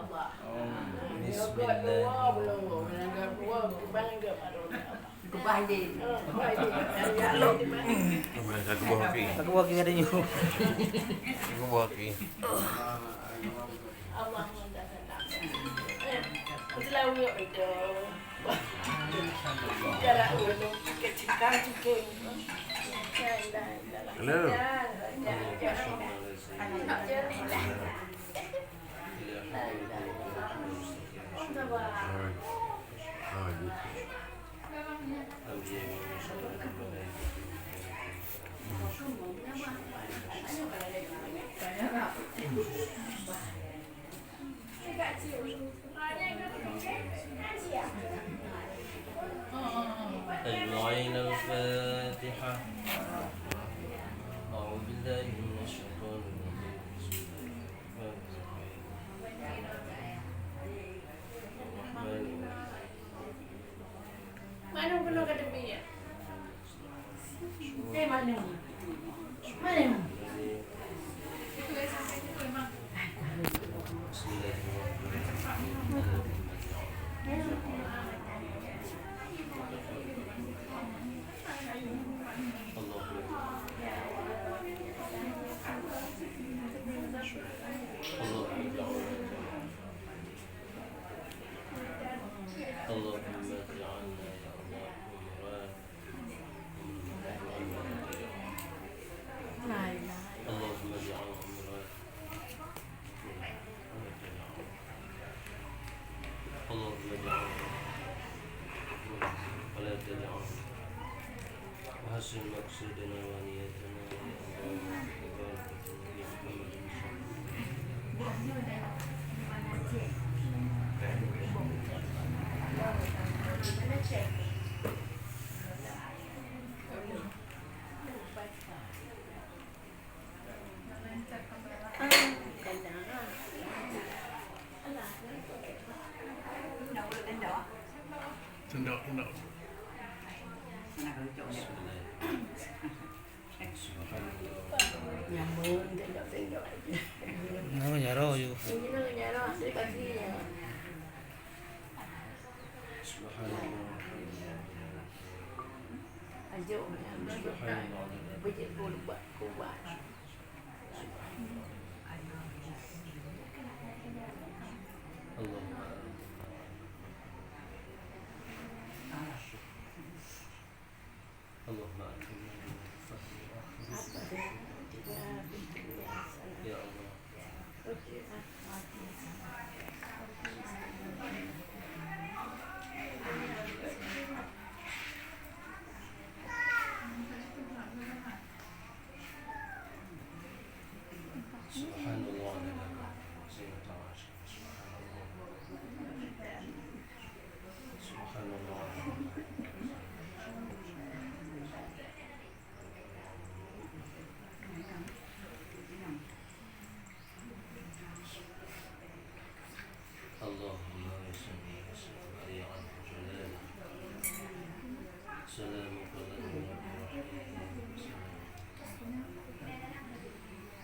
Allah. Nyokot dua belum. Menanggap dua kebangga pada Allah. Kebalik. Baik. Ya Allah di mana? Aku buah api. Aku buat kira nyu. Aku buah api. Allah mendasar. Selalu itu. Cara ulung kecikang ciking. Hello. أجمعين الفاتحة أعوذ بالله من الشيطان الرجيم Mana kena kata dia? Mana? Mana? وحسن مقصودنا ونيتنا Tendok. Nyambung tengok-tengok. Nama nyaro yo. Ini nak nyara saya kasihnya. Ajuk bejek buat kuat. اللهم يا الله سبحان الله زينة عرشه سبحان الله اللهم صل وسلم عليه عن جلاله سلام قدر رب الرحيم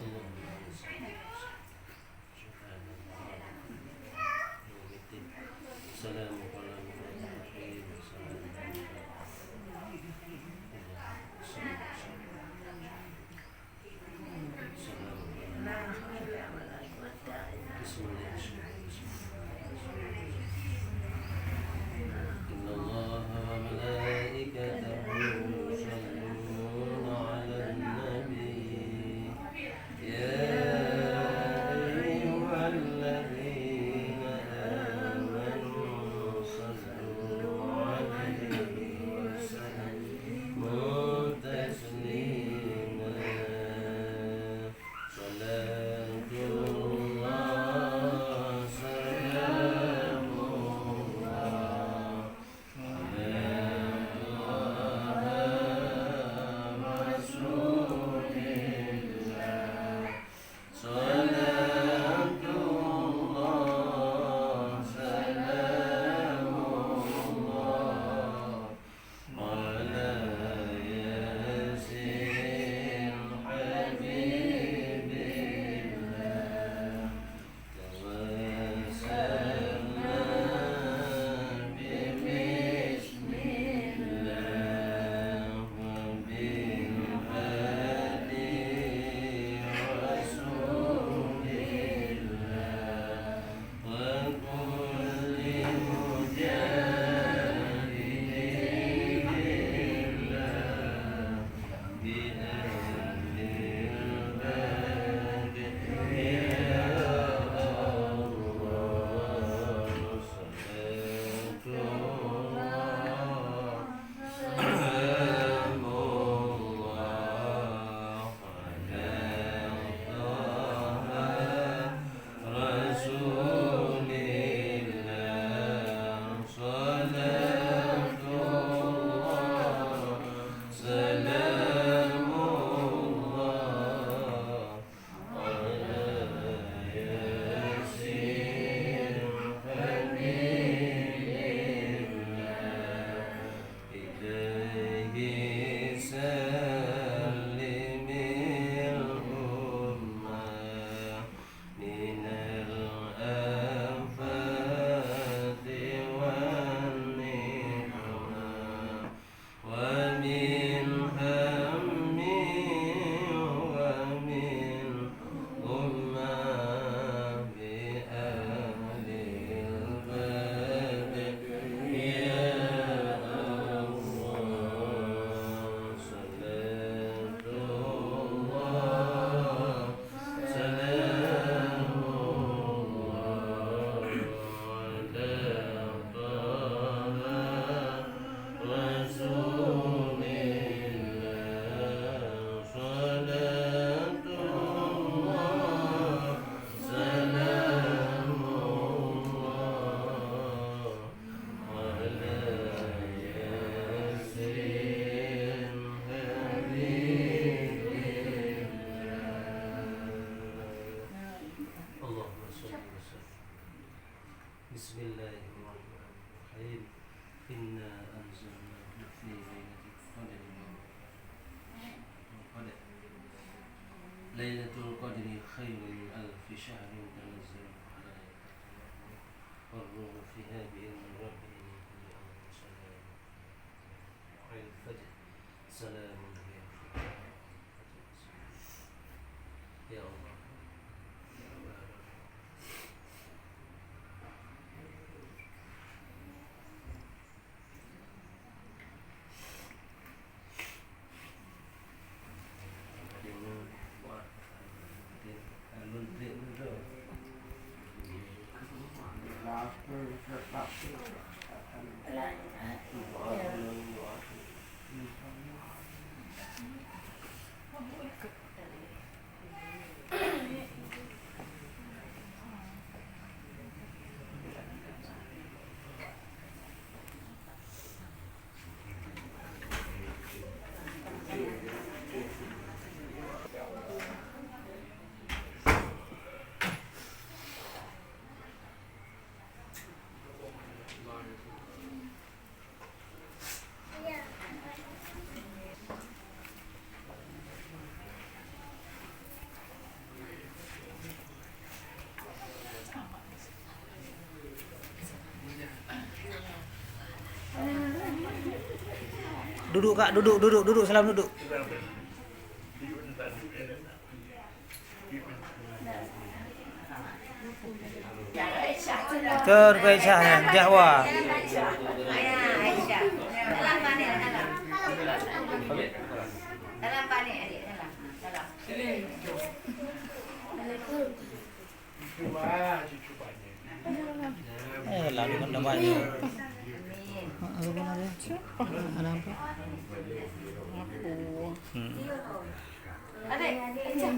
اللهم صل سلام قدر رب الرحيم بسم الله إن الله وملائكته يصلون على النبي يا أيها الذين آمنوا بسم الله الرحمن الرحيم إنا أنزلناه في ليلة القدر ليلة القدر خير من ألف شهر تنزل الملائكة والروح فيها بإذن ربهم من كل أمر سلام وعين الفجر سلام هي يا الله يا الله Duduk Kak, duduk, salam duduk. Tur ke Aisyah Jawa. Dalam panik adik, dalam. Lalu kan namanya. Adik, Aisyah.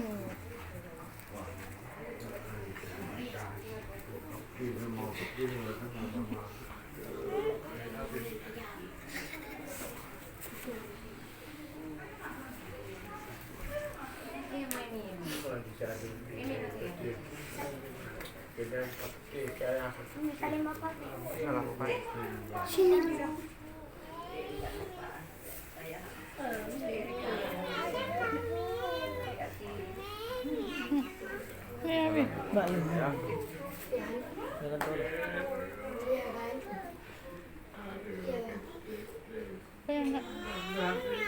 Kaya nga.